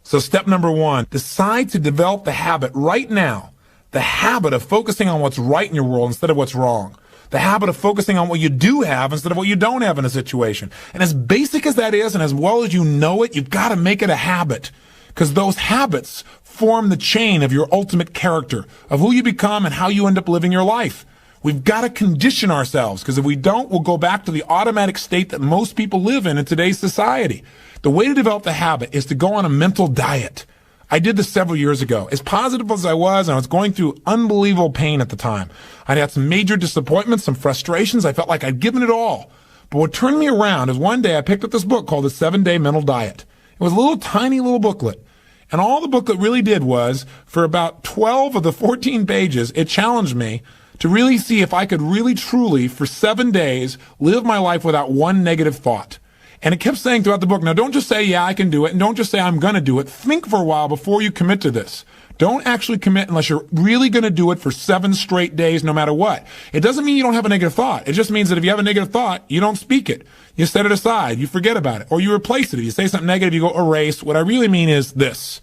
So step number 1, decide to develop the habit right now, the habit of focusing on what's right in your world instead of what's wrong. The habit of focusing on what you do have instead of what you don't have in a situation. And as basic as that is, and as well as you know it, you've got to make it a habit. Because those habits form the chain of your ultimate character, of who you become and how you end up living your life. We've got to condition ourselves, because if we don't, we'll go back to the automatic state that most people live in today's society. The way to develop the habit is to go on a mental diet. I did this several years ago. As positive as I was going through unbelievable pain at the time. I'd had some major disappointments, some frustrations. I felt like I'd given it all. But what turned me around is one day I picked up this book called The 7-Day Mental Diet. It was a little tiny little booklet. And all the booklet really did was, for about 12 of the 14 pages, it challenged me to really see if I could really truly, for 7 days, live my life without one negative thought. And it kept saying throughout the book, now don't just say, yeah, I can do it, and don't just say, I'm going to do it. Think for a while before you commit to this. Don't actually commit unless you're really going to do it for 7 straight days, no matter what. It doesn't mean you don't have a negative thought. It just means that if you have a negative thought, you don't speak it. You set it aside. You forget about it. Or you replace it. If you say something negative, you go erase. What I really mean is this.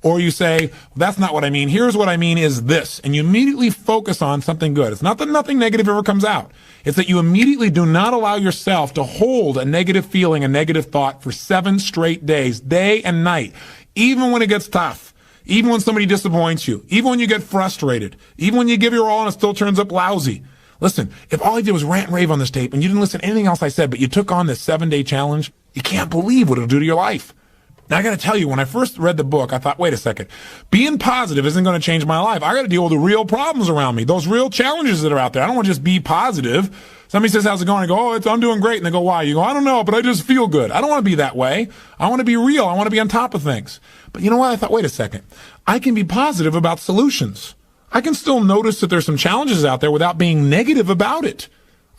Or you say, well, that's not what I mean. Here's what I mean is this. And you immediately focus on something good. It's not that nothing negative ever comes out. It's that you immediately do not allow yourself to hold a negative feeling, a negative thought for 7 straight days, day and night, even when it gets tough, even when somebody disappoints you, even when you get frustrated, even when you give your all and it still turns up lousy. Listen, if all I did was rant and rave on this tape and you didn't listen to anything else I said, but you took on this 7-day challenge, you can't believe what it'll do to your life. Now, I got to tell you, when I first read the book, I thought, wait a second, being positive isn't going to change my life. I got to deal with the real problems around me, those real challenges that are out there. I don't want to just be positive. Somebody says, how's it going? I go, I'm doing great. And they go, why? You go, I don't know, but I just feel good. I don't want to be that way. I want to be real. I want to be on top of things. But you know what? I thought, wait a second. I can be positive about solutions. I can still notice that there's some challenges out there without being negative about it.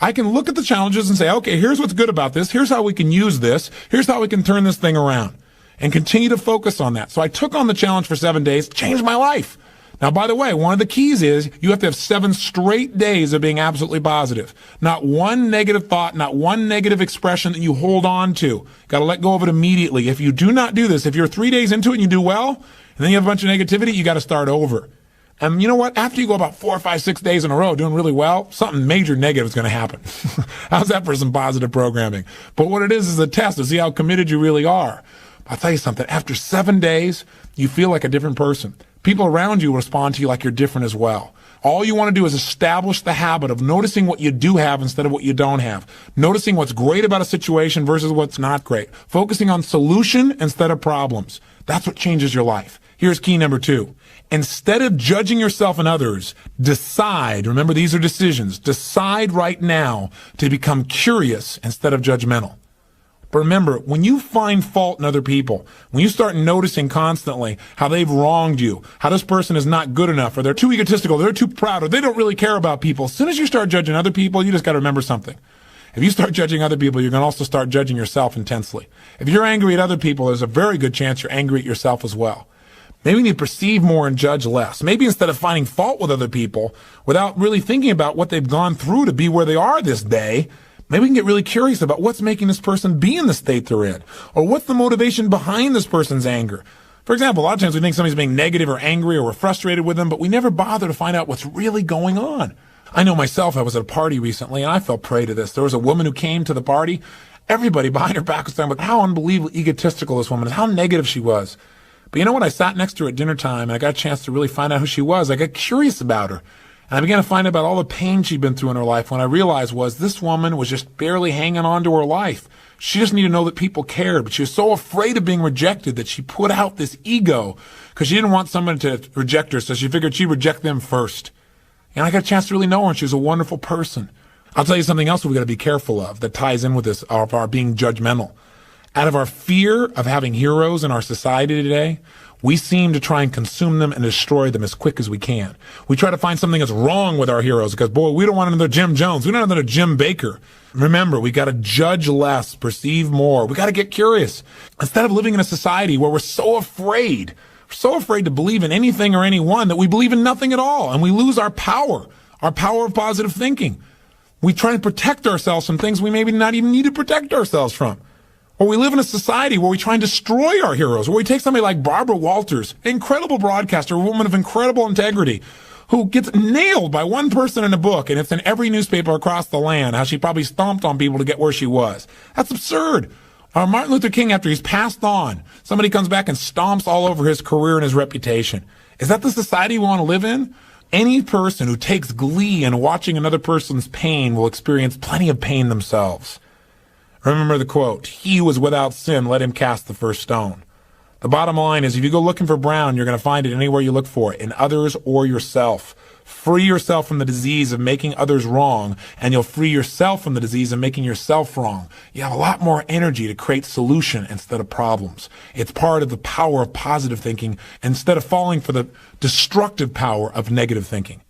I can look at the challenges and say, okay, here's what's good about this. Here's how we can use this. Here's how we can turn this thing around. And continue to focus on that. So I took on the challenge for 7 days, changed my life. Now, by the way, one of the keys is you have to have 7 straight days of being absolutely positive. Not one negative thought, not one negative expression that you hold on to. Got to let go of it immediately. If you do not do this, if you're 3 days into it and you do well, and then you have a bunch of negativity, you got to start over. And you know what? After you go about 4, 5, 6 days in a row doing really well, something major negative is going to happen. How's that for some positive programming? But what it is a test to see how committed you really are. I'll tell you something. After 7 days, you feel like a different person. People around you respond to you like you're different as well. All you want to do is establish the habit of noticing what you do have instead of what you don't have. Noticing what's great about a situation versus what's not great. Focusing on solution instead of problems. That's what changes your life. Here's key number 2. Instead of judging yourself and others, decide, remember these are decisions, decide right now to become curious instead of judgmental. But remember, when you find fault in other people, when you start noticing constantly how they've wronged you, how this person is not good enough, or they're too egotistical, they're too proud, or they don't really care about people, as soon as you start judging other people, you just got to remember something. If you start judging other people, you're going to also start judging yourself intensely. If you're angry at other people, there's a very good chance you're angry at yourself as well. Maybe you need to perceive more and judge less. Maybe instead of finding fault with other people, without really thinking about what they've gone through to be where they are this day, maybe we can get really curious about what's making this person be in the state they're in, or what's the motivation behind this person's anger. For example, a lot of times we think somebody's being negative or angry or we're frustrated with them, but we never bother to find out what's really going on. I know myself, I was at a party recently and I fell prey to this. There was a woman who came to the party. Everybody behind her back was talking about how unbelievably egotistical this woman is, how negative she was. But you know what? I sat next to her at dinner time and I got a chance to really find out who she was. I got curious about her. And I began to find out about all the pain she'd been through in her life. When I realized was this woman was just barely hanging on to her life. She just needed to know that people cared, but she was so afraid of being rejected that she put out this ego because she didn't want someone to reject her, so she figured she'd reject them first. And I got a chance to really know her, and she was a wonderful person. I'll tell you something else we've got to be careful of that ties in with this, of our being judgmental. Out of our fear of having heroes in our society today, we seem to try and consume them and destroy them as quick as we can. We try to find something that's wrong with our heroes because, boy, we don't want another Jim Jones. We don't want another Jim Baker. Remember, we got to judge less, perceive more. We got to get curious. Instead of living in a society where we're so afraid to believe in anything or anyone that we believe in nothing at all, and we lose our power of positive thinking. We try to protect ourselves from things we maybe not even need to protect ourselves from. Or we live in a society where we try and destroy our heroes, where we take somebody like Barbara Walters, an incredible broadcaster, a woman of incredible integrity, who gets nailed by one person in a book, and it's in every newspaper across the land, how she probably stomped on people to get where she was. That's absurd. Or Martin Luther King, after he's passed on, somebody comes back and stomps all over his career and his reputation. Is that the society we want to live in? Any person who takes glee in watching another person's pain will experience plenty of pain themselves. Remember the quote, "He who is without sin, let him cast the first stone." The bottom line is, if you go looking for brown, you're going to find it anywhere you look for it, in others or yourself. Free yourself from the disease of making others wrong, and you'll free yourself from the disease of making yourself wrong. You have a lot more energy to create solution instead of problems. It's part of the power of positive thinking instead of falling for the destructive power of negative thinking.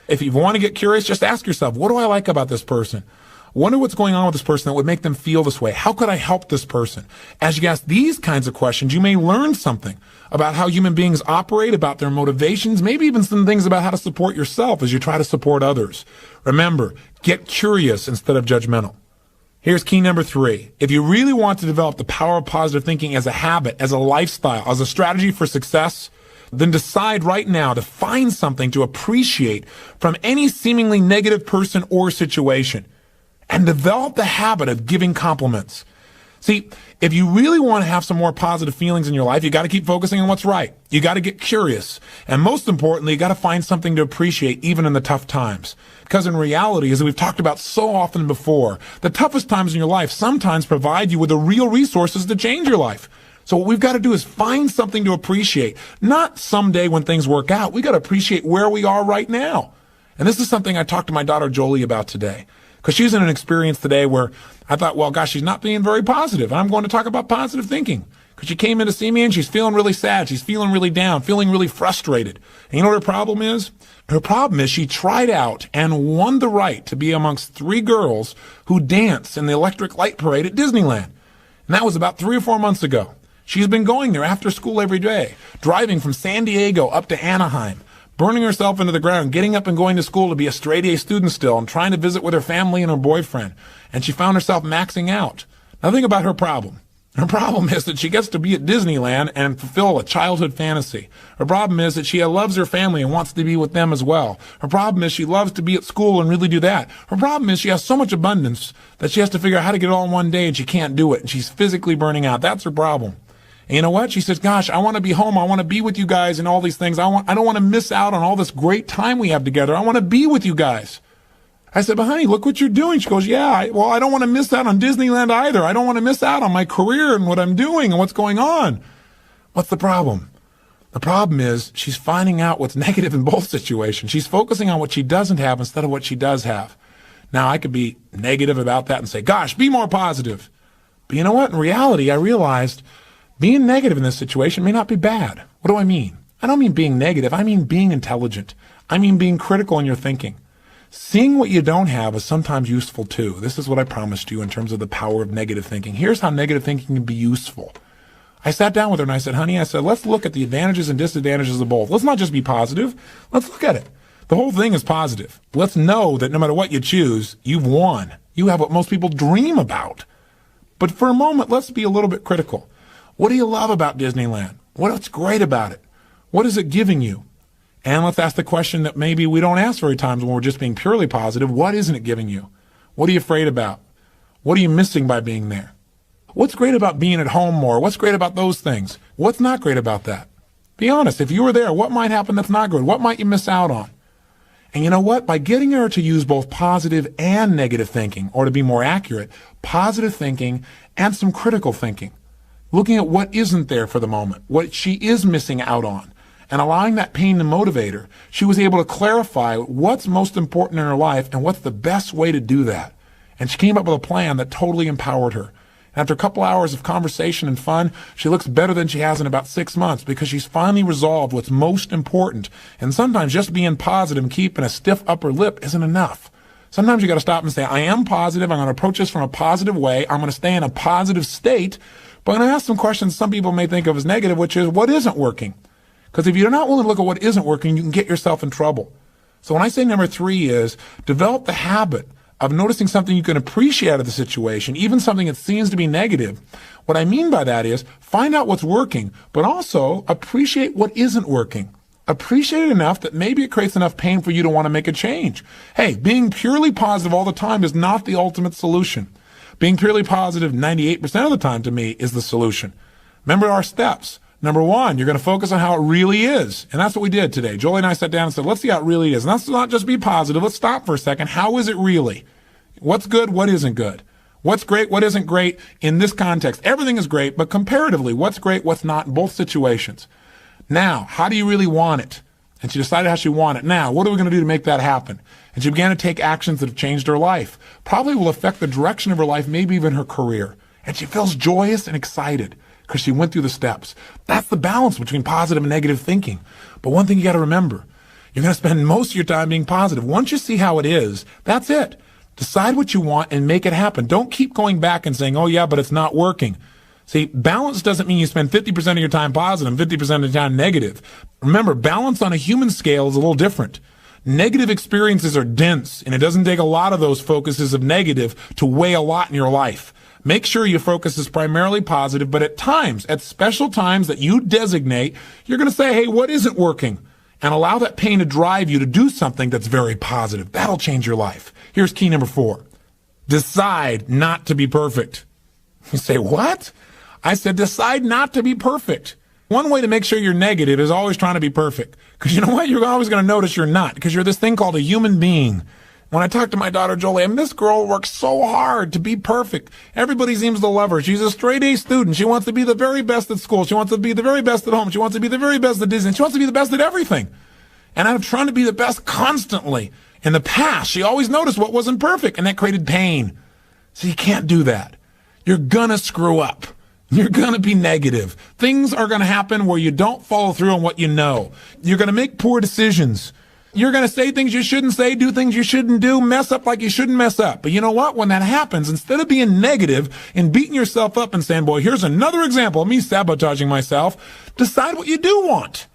If you want to get curious, just ask yourself, what do I like about this person? Wonder what's going on with this person that would make them feel this way. How could I help this person? As you ask these kinds of questions, you may learn something about how human beings operate, about their motivations, maybe even some things about how to support yourself as you try to support others. Remember, get curious instead of judgmental. Here's key number 3. If you really want to develop the power of positive thinking as a habit, as a lifestyle, as a strategy for success, then decide right now to find something to appreciate from any seemingly negative person or situation. And develop the habit of giving compliments. See, if you really want to have some more positive feelings in your life, you got to keep focusing on what's right. You got to get curious. And most importantly, you got to find something to appreciate even in the tough times. Because in reality, as we've talked about so often before, the toughest times in your life sometimes provide you with the real resources to change your life. So what we've got to do is find something to appreciate. Not someday when things work out. We got to appreciate where we are right now. And this is something I talked to my daughter Jolie about today. Because she's in an experience today where I thought, well, gosh, she's not being very positive. And I'm going to talk about positive thinking. Because she came in to see me and she's feeling really sad. She's feeling really down, feeling really frustrated. And you know what her problem is? Her problem is she tried out and won the right to be amongst 3 girls who dance in the electric light parade at Disneyland. And that was about 3 or 4 months ago. She's been going there after school every day, driving from San Diego up to Anaheim, burning herself into the ground, getting up and going to school to be a straight-A student still and trying to visit with her family and her boyfriend. And she found herself maxing out. Now think about her problem. Her problem is that she gets to be at Disneyland and fulfill a childhood fantasy. Her problem is that she loves her family and wants to be with them as well. Her problem is she loves to be at school and really do that. Her problem is she has so much abundance that she has to figure out how to get it all in one day and she can't do it. And she's physically burning out. That's her problem. And you know what? She says, gosh, I want to be home. I want to be with you guys and all these things. I don't want to miss out on all this great time we have together. I want to be with you guys. I said, but honey, look what you're doing. She goes, yeah, I don't want to miss out on Disneyland either. I don't want to miss out on my career and what I'm doing and what's going on. What's the problem? The problem is she's finding out what's negative in both situations. She's focusing on what she doesn't have instead of what she does have. Now, I could be negative about that and say, gosh, be more positive. But you know what? In reality, I realized being negative in this situation may not be bad. What do I mean? I don't mean being negative. I mean being intelligent. I mean being critical in your thinking. Seeing what you don't have is sometimes useful too. This is what I promised you in terms of the power of negative thinking. Here's how negative thinking can be useful. I sat down with her and I said, honey, let's look at the advantages and disadvantages of both. Let's not just be positive. Let's look at it. The whole thing is positive. Let's know that no matter what you choose, you've won. You have what most people dream about. But for a moment, let's be a little bit critical. What do you love about Disneyland? What's great about it? What is it giving you? And let's ask the question that maybe we don't ask very times when we're just being purely positive. What isn't it giving you? What are you afraid about? What are you missing by being there? What's great about being at home more? What's great about those things? What's not great about that? Be honest. If you were there, what might happen that's not good? What might you miss out on? And you know what? By getting her to use both positive and negative thinking, or to be more accurate, positive thinking and some critical thinking, looking at what isn't there for the moment, what she is missing out on, and allowing that pain to motivate her, she was able to clarify what's most important in her life and what's the best way to do that. And she came up with a plan that totally empowered her. And after a couple hours of conversation and fun, she looks better than she has in about 6 months because she's finally resolved what's most important. And sometimes just being positive and keeping a stiff upper lip isn't enough. Sometimes you got to stop and say, I am positive. I'm going to approach this from a positive way. I'm going to stay in a positive state. But I'm going to ask some questions some people may think of as negative, which is what isn't working? Because if you're not willing to look at what isn't working, you can get yourself in trouble. So when I say number 3 is develop the habit of noticing something you can appreciate out of the situation, even something that seems to be negative. What I mean by that is find out what's working, but also appreciate what isn't working. Appreciate it enough that maybe it creates enough pain for you to want to make a change. Hey, being purely positive all the time is not the ultimate solution. Being purely positive 98% of the time to me is the solution. Remember our steps. Number one, you're going to focus on how it really is. And that's what we did today. Jolie and I sat down and said, let's see how it really is. And let's not just be positive. Let's stop for a second. How is it really? What's good? What isn't good? What's great? What isn't great in this context? Everything is great, but comparatively, what's great? What's not in both situations? Now, how do you really want it? And she decided how she wanted it. Now, what are we going to do to make that happen? And she began to take actions that have changed her life. Probably will affect the direction of her life, maybe even her career. And she feels joyous and excited because she went through the steps. That's the balance between positive and negative thinking. But one thing you got to remember, you're going to spend most of your time being positive. Once you see how it is, that's it. Decide what you want and make it happen. Don't keep going back and saying, oh yeah, but it's not working. See, balance doesn't mean you spend 50% of your time positive and 50% of your time negative. Remember, balance on a human scale is a little different. Negative experiences are dense, and it doesn't take a lot of those focuses of negative to weigh a lot in your life. Make sure your focus is primarily positive, but at times, at special times that you designate, you're going to say, hey, what isn't working? And allow that pain to drive you to do something that's very positive. That'll change your life. Here's key number 4. Decide not to be perfect. You say, what? I said, decide not to be perfect. One way to make sure you're negative is always trying to be perfect. Because you know what? You're always going to notice you're not. Because you're this thing called a human being. When I talk to my daughter, Jolie, and this girl works so hard to be perfect. Everybody seems to love her. She's a straight A student. She wants to be the very best at school. She wants to be the very best at home. She wants to be the very best at Disney. She wants to be the best at everything. And I'm trying to be the best constantly. In the past, she always noticed what wasn't perfect, and that created pain. So you can't do that. You're going to screw up. You're going to be negative. Things are going to happen where you don't follow through on what you know. You're going to make poor decisions. You're going to say things you shouldn't say, do things you shouldn't do, mess up like you shouldn't mess up. But you know what? When that happens, instead of being negative and beating yourself up and saying, boy, here's another example of me sabotaging myself, decide what you do want.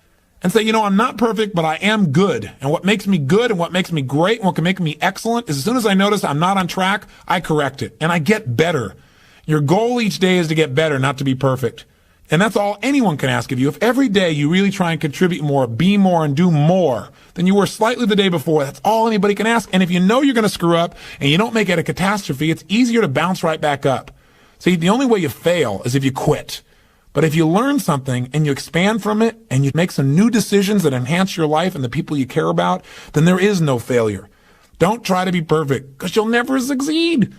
And say, you know, I'm not perfect, but I am good. And what makes me good and what makes me great and what can make me excellent is as soon as I notice I'm not on track, I correct it. And I get better. Your goal each day is to get better, not to be perfect. And that's all anyone can ask of you. If every day you really try and contribute more, be more, and do more than you were slightly the day before, that's all anybody can ask. And if you know you're going to screw up and you don't make it a catastrophe, it's easier to bounce right back up. See, the only way you fail is if you quit. But if you learn something and you expand from it and you make some new decisions that enhance your life and the people you care about, then there is no failure. Don't try to be perfect because you'll never succeed.